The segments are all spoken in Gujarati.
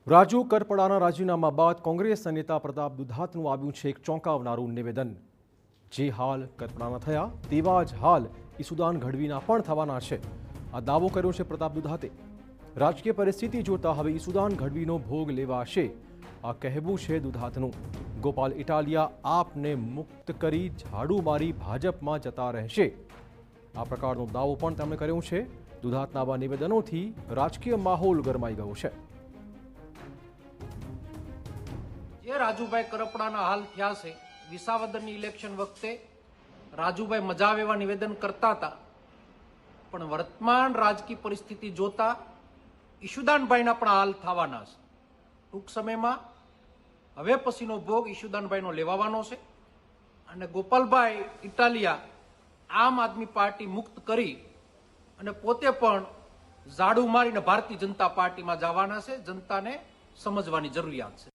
રાજુ કરપડાના રાજીનામા બાદ કોંગ્રેસના નેતા પ્રતાપ દુધાતનું આવ્યું છે એક ચોંકાવનારું નિવેદન। જે હાલ કરપડાના થયા તેવા જ હાલ ઈસુદાન ગઢવીના પણ થવાના છે, આ દાવો કર્યો છે પ્રતાપ દુધાતે। રાજકીય પરિસ્થિતિ જોતા હવે ઈસુદાન ગઢવીનો ભોગ લેવાશે, આ કહેવું છે દુધાતનું। ગોપાલ ઇટાલિયા આપને મુક્ત કરી ઝાડુ મારી ભાજપમાં જતા રહેશે, આ પ્રકારનો દાવો પણ તેમણે કર્યો છે। દુધાતના આવા નિવેદનોથી રાજકીય માહોલ ગરમાઈ ગયો છે। જે રાજુભાઈ કરપડાના હાલ થયા છે, વિસાવદરની ઇલેક્શન વખતે રાજુભાઈ મજા આવે એવા નિવેદન કરતા હતા, પણ વર્તમાન રાજકીય પરિસ્થિતિ જોતા ઈશુદાનભાઈના પણ હાલ થવાના છે। ટૂંક સમયમાં હવે પછીનો ભોગ ઈશુદાનભાઈનો લેવાનો છે અને ગોપાલભાઈ ઇટાલિયા આમ આદમી પાર્ટી મુક્ત કરી અને પોતે પણ ઝાડુ મારીને ભારતીય જનતા પાર્ટીમાં જવાના છે। જનતાને સમજવાની જરૂરિયાત છે।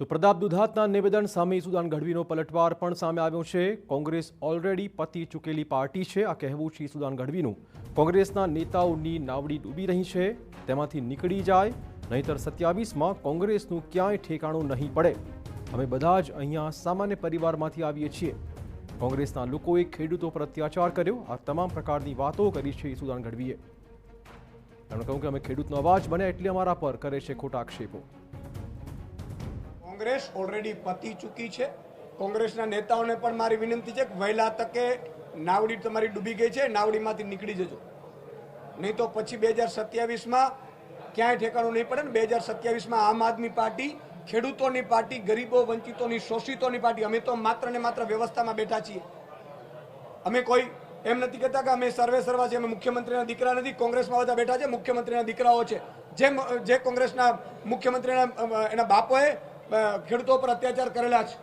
તો પ્રતાપ દુધાતના નિવેદન સામે ઈસુદાન ગઢવીનો પલટવાર પણ સામે આવ્યો છે। કોંગ્રેસ ઓલરેડી પતી ચૂકેલી પાર્ટી છે, આ કહેવું છે ઈસુદાન ગઢવીનું। કોંગ્રેસના નેતાઓની નાવડી ડૂબી રહી છે, તેમાંથી નીકળી જાય, નહીંતર 27માં કોંગ્રેસનું ક્યાંય ઠેકાણું નહીં પડે। અમે બધા જ અહીંયા સામાન્ય પરિવારમાંથી આવીએ છીએ। કોંગ્રેસના લોકોએ ખેડૂતો પર અત્યાચાર કર્યો, આ તમામ પ્રકારની વાતો કરી છે ઈસુદાન ગઢવીએ। તેમણે કહ્યું કે અમે ખેડૂતનો અવાજ બન્યા એટલે અમારા પર કરે છે ખોટા આક્ષેપો। કોંગ્રેસ ઓલરેડી પતી ચૂકી છે। કોંગ્રેસના નેતાઓને પણ મારી વિનંતી છે કે વહેલા તકે નાવડી તમારી ડૂબી ગઈ છે, નાવડીમાંથી નીકળી જજો, નહીં તો પછી 2027માં ક્યાંય ઠેકાણું નહીં પડે ને। 2027માં આમ આદમી પાર્ટી ખેડૂતોની પાર્ટી, ગરીબો, વંચિતોની, શોષિતોની પાર્ટી। અમે તો માત્ર ને માત્ર વ્યવસ્થામાં બેઠા છીએ। અમે કોઈ એમ નથી કહેતા કે અમે સર્વે સર્વા છીએ, અમે મુખ્યમંત્રીના દીકરા નથી। કોંગ્રેસમાં બધા બેઠા છે, મુખ્યમંત્રીના દીકરાઓ છે। જે કોંગ્રેસના મુખ્યમંત્રીના એના બાપોએ ખેડૂતો પર અત્યાચાર કરેલા છે,